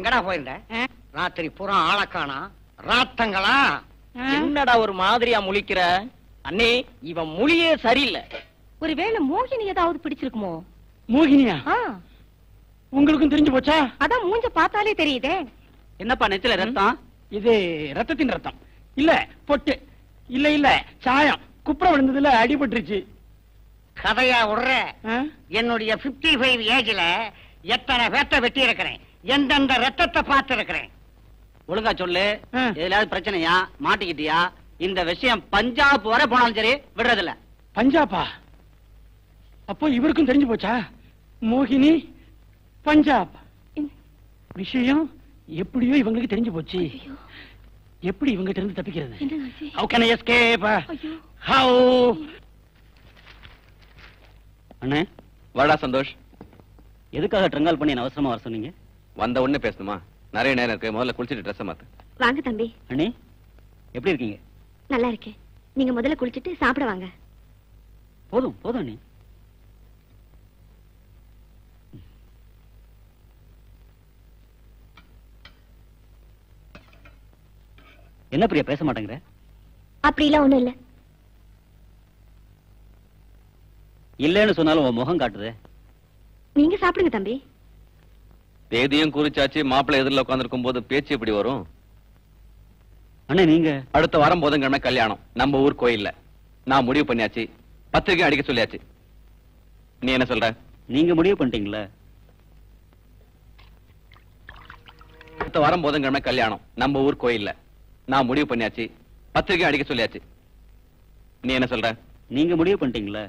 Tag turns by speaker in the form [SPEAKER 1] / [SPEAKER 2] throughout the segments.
[SPEAKER 1] எங்கடா போயிருந்த? ராத்திரி பூரா ஆளக்கானா ராத்தங்களா?
[SPEAKER 2] என்னடா ஒரு மாதிரியா முழிக்கிற? அண்ணே, இவன் மொழியே சரியில்லை.
[SPEAKER 3] ஒருவேளை மோகினி ஏதாவது பிடிச்சிருக்குமோ?
[SPEAKER 4] மோகினியா? உங்களுக்கும் தெரிஞ்சு போச்சா?
[SPEAKER 3] அதான் மூஞ்ச பார்த்தாலே தெரியுதே.
[SPEAKER 2] என்னப்பா நெத்தில ரத்தம்?
[SPEAKER 4] இது ரத்தத்தின் ரத்தம் இல்ல, பொட்டு இல்ல இல்ல, சாயம். குப்புற விழுந்ததுல அடிபட்டுருச்சு.
[SPEAKER 1] கதையா விடுற? என்னுடைய 55 ஏஜ்ல எத்தனை பேத்த வெட்டி இருக்கிறேன், எந்தெந்த ரத்தத்தை பார்த்து இருக்கிறேன்.
[SPEAKER 2] ஒழுங்கா சொல்லு. எதுலாவது பிரச்சனையா? மாட்டிக்கிட்டியா? இந்த விஷயம் பஞ்சாப் வரை போனாலும் சரி விடுறதில்ல.
[SPEAKER 4] பஞ்சாபா? அப்போ இவருக்கும் தெரிஞ்சு போச்சா? மோகினி பஞ்சாப் விஷயம் எப்படியோ இவங்களுக்கு தெரிஞ்சு போச்சு. எப்படி இவங்க இருந்து தப்பிக்கிறது? How can I escape? How?
[SPEAKER 5] அண்ணே, வாடா சந்தோஷ். எதுக்காக ட்ரங்கால் பண்ணி என்ன அவசரமா வர சொன்னீங்க?
[SPEAKER 6] வந்த உடனே பேசணுமா? நிறைய நேரம் இருக்கு. முதல்ல குளிச்சிட்டு ட்ரெஸ் மாத்து.
[SPEAKER 7] வாங்க தம்பி.
[SPEAKER 5] அண்ணே, எப்படி இருக்கீங்க?
[SPEAKER 7] நல்லா இருக்கேன். நீங்க முதல்ல குளிச்சிட்டு சாப்பிட வாங்க.
[SPEAKER 5] போதும் போதும் அண்ணே. என்ன பிரியா பேச மாட்டேங்கிற?
[SPEAKER 7] அப்படிலாம் ஒண்ணும் இல்ல.
[SPEAKER 5] இல்லன்னு சொன்னாலும் உன் முகம் காட்டுது.
[SPEAKER 7] நீங்க சாப்பிடுங்க தம்பி.
[SPEAKER 6] தேதியும் குறிச்சாச்சு. மாப்பிள்ளை எதிரில் உட்காந்துருக்கும் போது பேச்சு எப்படி வரும்?
[SPEAKER 5] அண்ணே, நீங்க
[SPEAKER 6] அடுத்த வாரம் புதன்கிழமை கல்யாணம் நம்ம ஊர் கோயில்ல. நான் முடிவு பண்ணியாச்சு. பத்திரிக்கை அடிக்க சொல்லியாச்சு. நீ என்ன சொல்ற?
[SPEAKER 5] நீங்க முடிவு பண்ணிட்டீங்களா?
[SPEAKER 6] அடுத்த வாரம் புதன்கிழமை கல்யாணம் நம்ம ஊர் கோயில்ல. நான் முடிவு பண்ணியாச்சு. பத்திரிக்கை அடிக்க சொல்லியாச்சு. நீ என்ன சொல்ற?
[SPEAKER 5] நீங்க முடிவு பண்ணிட்டீங்களா?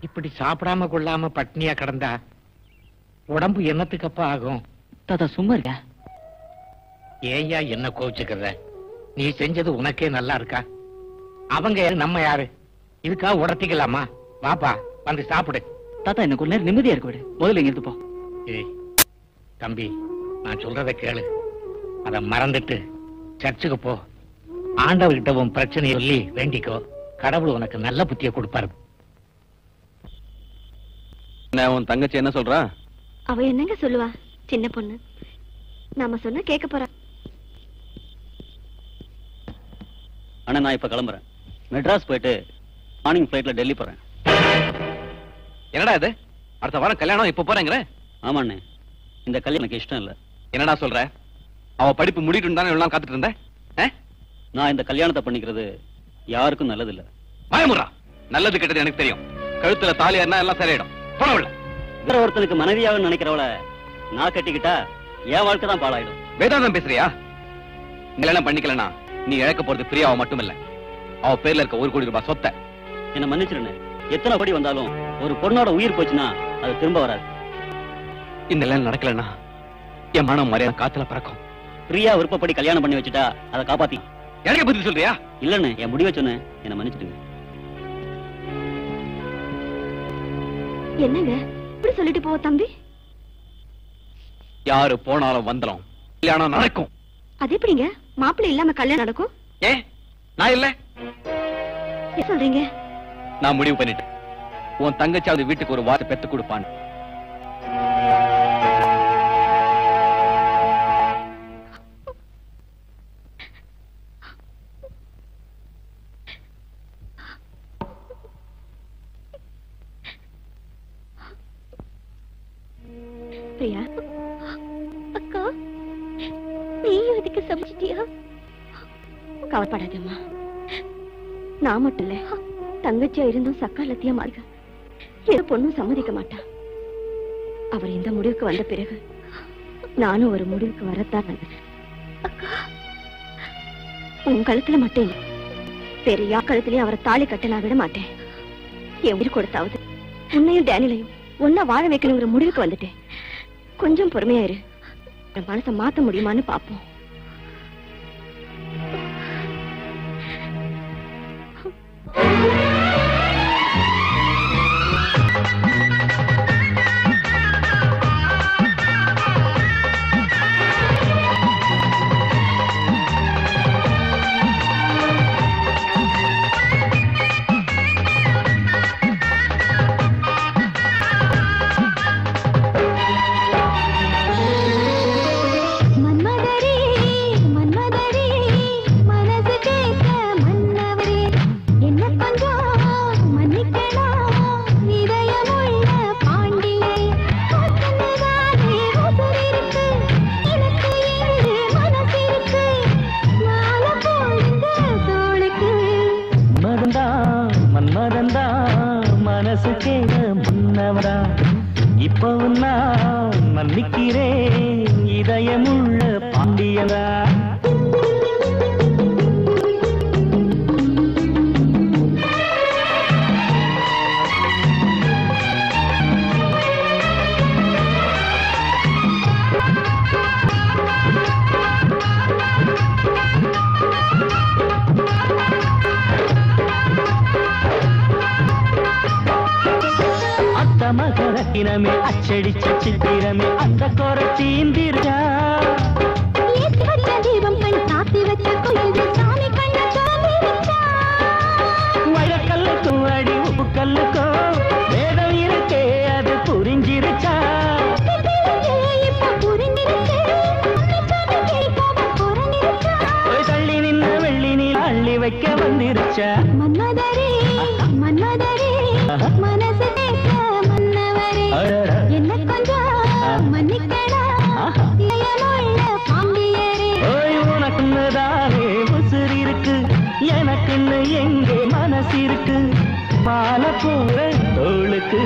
[SPEAKER 1] இப்படி சாப்பிடாம கொள்ளாம பட்னியா கிடந்தா உடம்பு என்னத்துக்கப்பா ஆகும்?
[SPEAKER 2] தாத்தா சும்மா இருக்க.
[SPEAKER 1] ஏயா என்ன கோவிச்சுக்கிற? நீ செஞ்சது உனக்கே நல்லா இருக்கா? அவங்க யாரு, நம்ம யாரு? இதுக்காக உடத்திக்கலாமா? வாப்பா, வந்து சாப்பிடு.
[SPEAKER 2] தாத்தா, எனக்கு ஒரு நேரம் நிம்மதியா இருக்கு விடு. முதல்ல இங்க இருந்து போ.
[SPEAKER 1] ஏய் தம்பி, நான் சொல்றத கேளு. அத மறந்துட்டு சர்ச்சுக்கு போ. ஆண்டவர்கிட்ட உன் பிரச்சனையை சொல்லி வேண்டிக்கோ. கடவுள் உனக்கு நல்ல புத்தியை கொடுப்பாரு.
[SPEAKER 6] உன் தங்கச்சி என்ன சொல்றா?
[SPEAKER 7] அவ என்னங்க சொல்லுவா? சின்ன பொண்ணு. நாம சொன்ன கேட்க போறா.
[SPEAKER 5] அண்ணா, நான் இப்ப கிளம்புறேன். மெட்ராஸ் போயிட்டு மார்னிங் ஃபிளைட்ல டெல்லி போறேன்.
[SPEAKER 6] என்னடா இது? அடுத்த வாரம் கல்யாணம், இப்ப போறேங்கிற?
[SPEAKER 5] ஆமா அண்ணே, இந்த கல்யாணம் எனக்கு இஷ்டம் இல்ல.
[SPEAKER 6] என்னடா சொல்ற? அவ படிப்பு முடிட்டு தானே எல்லாம் காத்துட்டு இருந்த?
[SPEAKER 5] நான் இந்த கல்யாணத்தை பண்ணிக்கிறது யாருக்கும் நல்லது இல்ல.
[SPEAKER 6] பயமுறா. நல்லது கெட்டது எனக்கு தெரியும். கழுத்துல தாலி ஏறினா எல்லாம் சரியாயிடும். போனவில்ல.
[SPEAKER 5] வேற ஒருத்தனுக்கு மனைவியாக நினைக்கிறவள நான் கட்டிக்கிட்டா என் வாழ்க்கை தான் பாழாயிடும்.
[SPEAKER 6] வேதாந்தம் பேசுறியா? கல்யாணம் பண்ணிக்கலனா நீ இழக்க போறது பிரியாவ மட்டும் இல்ல, அவ பேர்ல இருக்க 1 கோடி ரூபாய் சொத்தை.
[SPEAKER 5] என்ன மன்னிச்சிருந்தேன். எத்தனை படி வந்தாலும் ஒரு பொண்ணோட உயிர் போச்சுன்னா அது திரும்ப வராது.
[SPEAKER 6] இந்த கல்யாணம் நடக்கலனா என் மனம் மரியாதை காத்துல பறக்கும்.
[SPEAKER 5] பிரியா விருப்பப்படி கல்யாணம் பண்ணி வச்சுட்டா அதை காப்பாத்தி.
[SPEAKER 6] எனக்கு பதில் சொல்றியா?
[SPEAKER 5] இல்லன்னு என் முடிவை சொன்னேன். என்ன மன்னிச்சிடுங்க.
[SPEAKER 7] என்னங்க இப்படி சொல்லிட்டு போ தம்பி.
[SPEAKER 6] யாரு போனாலும் வந்தலாம் கல்யாணம் நடக்கும்.
[SPEAKER 7] அது எப்படிங்க மாப்பிள்ளை இல்லாம கல்யாணம் நடக்கும்?
[SPEAKER 6] ஏ, நான் இல்ல.
[SPEAKER 7] என்ன சொல்றீங்க?
[SPEAKER 6] நான் முடிவு பண்ணிட்டேன். உன் தங்கச்சாவது வீட்டுக்கு ஒரு வார்த்தை பெத்து கொடுப்பான்.
[SPEAKER 7] பிரியா, அக்கா, நீயும் இதுக்கு சமைச்சிட்டியா? கவலைப்படாதம்மா. நான் மட்டும் இல்ல, தங்கச்சியா இருந்தும் சக்காலத்தியா மாறுக எந்த பொண்ணும் சம்மதிக்க மாட்டான். அவர் இந்த முடிவுக்கு வந்த பிறகு நானும் ஒரு முடிவுக்கு வரத்தான் வந்தேன். உன் கழுத்துல மட்டும் இல்லை, வேற யார் கழுத்துலயும் அவரை தாலி கட்ட நான் விட மாட்டேன். என் உயிர் கொடுத்தாவது உன்னையும் டேனியலையும் ஒன்னா வாழ வைக்கணுங்கிற முடிவுக்கு வந்துட்டேன். கொஞ்சம் பொறுமையா இரு, என் மனசை மாத்த முடியுமான்னு பாப்போம்.
[SPEAKER 8] இப்பவும் நான் மன்னிக்கிறேன் இதயமுள்ள பாண்டியனா. மகரத்தினமே அச்சடிச்ச சித்திரமே அந்த கோர தீந்திரா
[SPEAKER 7] தீபம் கண் காத்தி வச்ச கோயில் சாமி கண்ண சாமி வச்சா
[SPEAKER 8] வழக்கல்லுக்கும் அடி உப்பு கல்லுக்கும் வேதம் இருக்கே அது புரிஞ்சிருச்சா
[SPEAKER 7] இப்ப புரிஞ்சிருச்சு
[SPEAKER 8] தள்ளி நின்ன வெள்ளி நீ அள்ளி வைக்க வந்திருச்சா
[SPEAKER 7] மன்மதரே மன்மதரே மனசு என்ன கொஞ்சம் மன்னிக்கடா
[SPEAKER 8] உனக்குன்னதானே உசுர் இருக்கு எனக்குன்னு எங்கே மனசு இருக்கு மாலை போற தோளுக்கு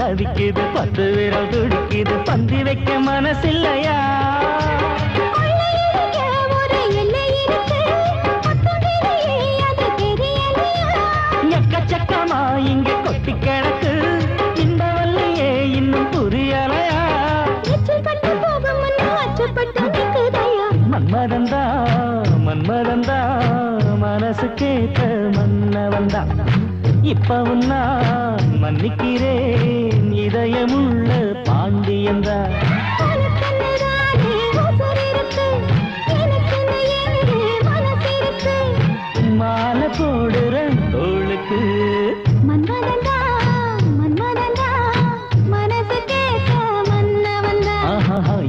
[SPEAKER 8] தவிக்குது 10 விரல் துடிக்குது பந்தி வைக்க மனசில்லையா எக்கச்சக்கமா இங்க கொட்டி கிடக்கு இந்த வல்லையே இன்னும் புரியலையா மன்மதந்தா மன்மதந்தா மனசு கேட்ட மன்னவந்தா இப்பவும் நான் மன்னிக்கிறேன் இதயமுள்ள பாண்டியந்தா மாலை போடுற தோளுக்கு
[SPEAKER 7] மன்மதந்தா மன்மதந்தா மனசு கேட்ட மன்னவந்தா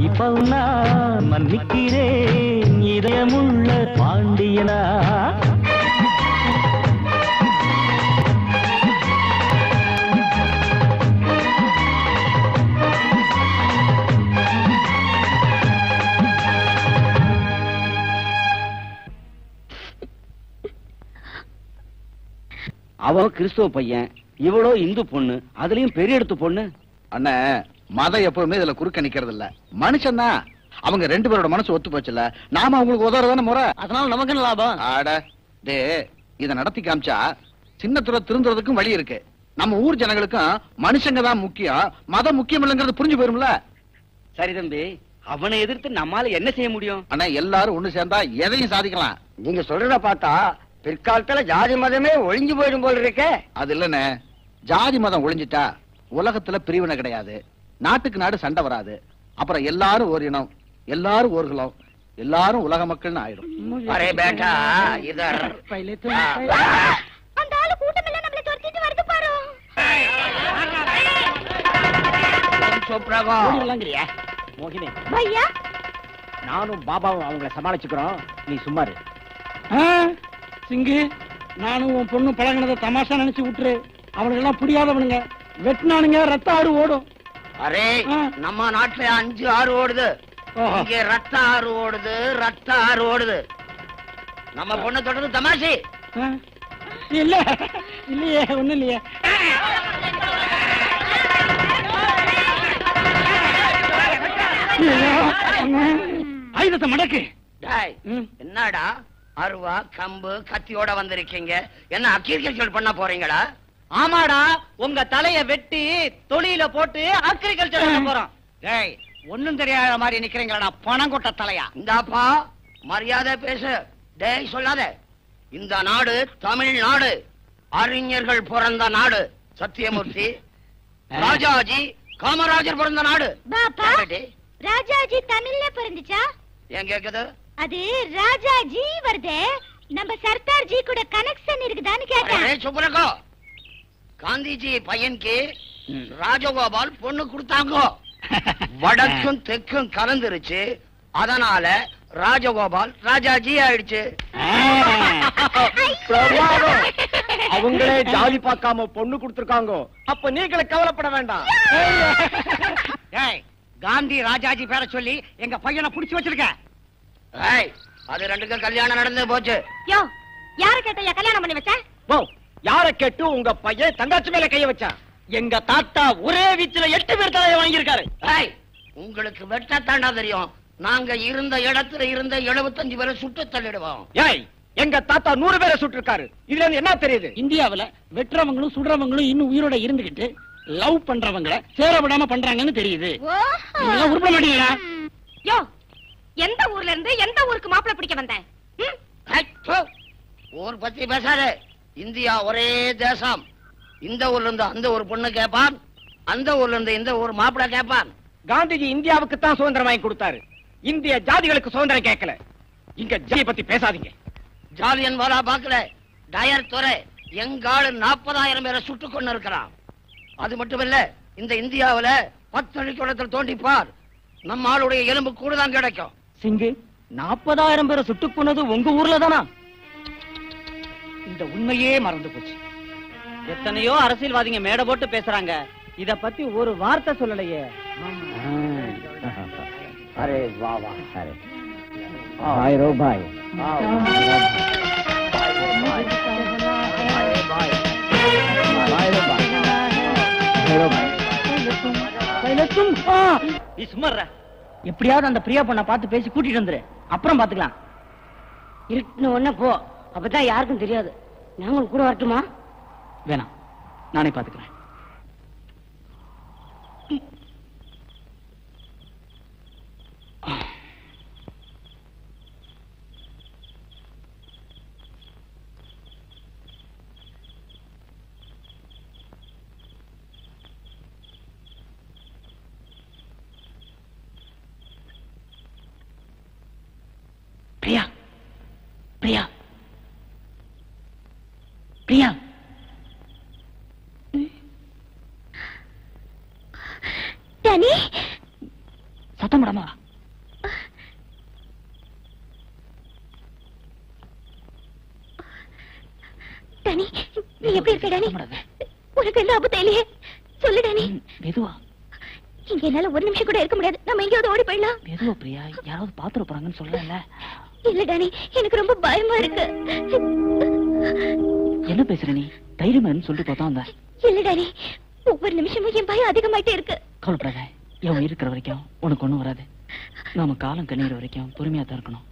[SPEAKER 8] இப்பவும் நான் மன்னிக்கிறேன் இதயமுள்ள பாண்டியனா
[SPEAKER 2] அவன் கிறிஸ்துவ பையன் இவ்வளோ இந்து பொண்ணு அதுலயும் பெரிய எடுத்து பொண்ணு.
[SPEAKER 9] அண்ணே மதம் எப்பவுமே இதுல குறுக்க நிக்கிறது இல்ல மனுஷன் தான். அவங்க 2 பேரோட மனசு ஒத்து போச்சுல நாம அவங்களுக்கு உதவுறதான முறை.
[SPEAKER 2] அதனால நமக்கு என்ன லாபம்?
[SPEAKER 9] ஆட டே இத நடத்தி காமிச்சா சின்னத்துல திருந்துறதுக்கும் வழி இருக்கு. நம்ம ஊர் ஜனங்களுக்கும் மனுஷங்க தான் முக்கியம் மதம் முக்கியம் இல்லைங்கிறது புரிஞ்சு போயிரும்ல.
[SPEAKER 2] சரி தம்பி அவனை எதிர்த்து நம்மால என்ன செய்ய முடியும்?
[SPEAKER 9] அண்ணா எல்லாரும் ஒண்ணு சேர்ந்தா எதையும் சாதிக்கலாம்.
[SPEAKER 10] நீங்க சொல்றத பார்த்தா பிற்காலத்துல ஜாதி மதமே ஒழிஞ்சு போயிடும் போல இருக்கே.
[SPEAKER 9] அது இல்லன்னு ஜாதி மதம் ஒழிஞ்சிட்டா உலகத்துல பிரிவினை கிடையாது நாட்டுக்கு நாடு சண்டை வராது. அப்புறம் எல்லாரும் ஒரு இனம் எல்லாரும் ஒரு குலம் எல்லாரும் உலக மக்கள்னு ஆயிடும்.
[SPEAKER 10] அரே பேட்டா இதர்
[SPEAKER 7] அந்த ஆளு கூட்டம் எல்லாம் நம்மள துரத்திட்டு வருது பாரு.
[SPEAKER 4] மோகினி
[SPEAKER 7] பையா
[SPEAKER 4] நானும் பாபாவும் அவங்கள சமாளிச்சுக்கிறோம் நீ சும்மாரு. சிங்கு நானும் உன் பொண்ணு பழகினதை தமாஷா நினைச்சு விட்டுரு. அவனுக்கு எல்லாம் புரியாதவனுங்க வெட்டினானுங்க ரத்த ஆறு ஓடும்.
[SPEAKER 10] அரே நம்ம நாட்டுல 5 ஆறு ஓடுது இங்க ரத்த ஆறு ஓடுது ரத்த ஆறு ஓடுது. நம்ம பொண்ணு தொடர்ந்து தமாஷி
[SPEAKER 4] இல்ல இல்லையே ஒண்ணு இல்லையே. ஆயுதத்தை மடக்கு.
[SPEAKER 10] என்னடா அருவா கம்பு கத்தியோட வந்திருக்கீங்க என்ன அக்ரிகல்ச்சர் பண்ண போறீங்களா?
[SPEAKER 2] ஆமாடா உங்க தலைய வெட்டி தொழில போட்டு அக்ரிகல்ச்சர் பண்ண போறோம்.
[SPEAKER 10] டேய் ஒண்ணும் தெரியாத மாதிரி நிக்கிறீங்களா பணம் கொட்ட தலையா? இந்தாப்பா மரியாதை பேசு. டேய் சொல்லாத. இந்த நாடு தமிழ்நாடு அறிஞர்கள் பிறந்த நாடு. சத்தியமூர்த்தி ராஜாஜி காமராஜர் பிறந்த நாடு.
[SPEAKER 7] பாப்பா ராஜாஜி தமிழ்ல பிறந்துச்சா?
[SPEAKER 10] ஏன் கேக்குது?
[SPEAKER 7] அது ராஜாஜி வருதே நம்ம சர்தார் ஜி கூட கனெக்ஷன் இருக்குதான்னு கேட்டேன்.
[SPEAKER 10] சுப்ரகோ காந்திஜி பையனுக்கு ராஜகோபால் பொண்ணு கொடுத்தாங்க. வடக்கும் தெற்கும் கலந்துருச்சு. அதனால ராஜகோபால் ராஜாஜி ஆயிடுச்சு.
[SPEAKER 4] அவங்களே ஜாதி பார்க்காம பொண்ணு கொடுத்திருக்காங்க. அப்ப நீங்களே கவலைப்பட வேண்டாம்.
[SPEAKER 10] காந்தி ராஜாஜி பேர சொல்லி எங்க பையனை புடிச்சு வச்சிருக்க. அது ரெண்டுக்கும் கல்யாணம் நடந்து போச்சு.
[SPEAKER 3] யோ, யார கேட்டையா கல்யாணம் பண்ணி வச்ச?
[SPEAKER 4] யார கேட்டு உங்க பையன் தங்கச்சி மேல கைய வச்சான்? எங்க தாத்தா ஒரே வீச்சுல 8 பேர் தலையை வாங்கியிருக்காரு.
[SPEAKER 10] உங்களுக்கு வெட்டத்தாண்டா தெரியும். நாங்க இருந்த இடத்துல இருந்த 75 பேரை சுட்டு தள்ளிடுவோம்.
[SPEAKER 4] எங்க தாத்தா 100 பேரை சுட்டு இருக்காரு. இதுல இருந்து என்ன தெரியுது?
[SPEAKER 11] இந்தியாவுல வெட்டுறவங்களும் சுடுறவங்களும் இன்னும் உயிரோட இருந்துகிட்டு லவ் பண்றவங்களை சேர விடாம பண்றாங்கன்னு தெரியுது. உருப்பட மாட்டீங்களா?
[SPEAKER 3] யோ, எந்த ஊர்ல இருந்து எந்த ஊருக்கு மாப்பிள்ளை பிடிக்க வந்த?
[SPEAKER 10] ஊர் பத்தி பேசாதே. இந்தியா ஒரே தேசம். இந்த ஊர்ல இருந்து அந்த ஒரு பொண்ணு கேட்பான், அந்த ஊர்ல இருந்து இந்த ஊர் மாப்பிள்ளை கேட்பான்.
[SPEAKER 4] காந்திஜி இந்தியாவுக்கு தான் சுதந்திரம் வாங்கி கொடுத்தாரு. இந்திய ஜாதிகளுக்கு சுதந்திரம் கேட்கல. இங்க ஜாதியை பத்தி பேசாதீங்க.
[SPEAKER 10] ஜாலியன் வாலா பாக்கல டயர் துறை எங்காலு 40,000 பேரை சுட்டு கொண்டு இருக்கிறான். அது மட்டும் இல்ல, இந்த இந்தியாவுல 10 அடி குளத்தில் தோண்டிப்பார், நம்ம ஆளுடைய எலும்பு கூடதான் கிடைக்கும்.
[SPEAKER 4] சிங்கு, 40,000 பேரை சுட்டு கொண்டது உங்க ஊர்ல தானா? இந்த உண்மையே மறந்து போச்சு.
[SPEAKER 2] எத்தனையோ அரசியல்வாதிங்க மேடை போட்டு பேசுறாங்க. இத பத்தி ஒரு வார்த்தை சொல்லலையே.
[SPEAKER 4] அரே வா வா. அரே பாய் ரோ பாய்.
[SPEAKER 2] எப்படியாவது அந்த பிரியா பொண்ண பார்த்து பேசி கூட்டிட்டு வந்துரு. அப்புறம் பாத்துக்கலாம்.
[SPEAKER 3] இருட்டுன உடனே போ, அப்பதான் யாருக்கும் தெரியாது. நாங்களும் கூட வரட்டுமா?
[SPEAKER 2] வேணாம், நானே பாத்துக்கிறேன். பிரியா, பிரியா, பிரியா.
[SPEAKER 7] டானி,
[SPEAKER 2] சத்தம் போடாம வா.
[SPEAKER 7] டானி, நீ எப்படி இருக்க டானி? உனக்கு எந்த ஆபத்தும் இல்லையே? சொல்லு டானி.
[SPEAKER 2] மெதுவா.
[SPEAKER 7] இங்க என்னால ஒரு நிமிஷம் கூட இருக்க முடியாது. நம்ம எங்கேயாவது ஓடி போயிடலாம்.
[SPEAKER 2] மெதுவா பிரியா, யாராவது பாத்துட போறாங்கன்னு சொல்லல.
[SPEAKER 7] இல்ல டானி, எனக்கு ரொம்ப பயமா இருக்கு.
[SPEAKER 2] என்ன பேசுற நீ? தைரியமா சொல்லிட்டு போதான் வந்த.
[SPEAKER 7] இல்ல டானி, ஒவ்வொரு நிமிஷமும் என் பயம் அதிகமாயிட்டே இருக்கு.
[SPEAKER 2] கவலைப்படாத, என் உயிர் இருக்கிற வரைக்கும் உனக்கு ஒண்ணும் வராது. நாம காலம் கண்ணீர் வரைக்கும் பொறுமையா தான் இருக்கணும்.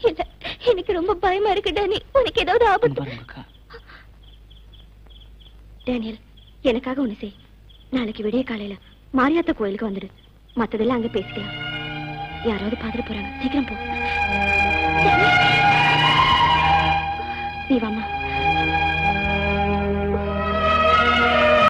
[SPEAKER 7] இல்ல, எனக்கு ரொம்ப பயமா இருக்கு டானி. உனக்கு ஏதாவது ஆபத்து? டேனியல், எனக்காக ஒண்ணு செய். நாளைக்கு விடிய காலையில மாரியாத்தா கோயிலுக்கு வந்துடு. மத்ததெல்லாம் அங்க பேசிக்கலாம். யாராவது பாத்துட்டு போறாங்க. சீக்கிரம் போ.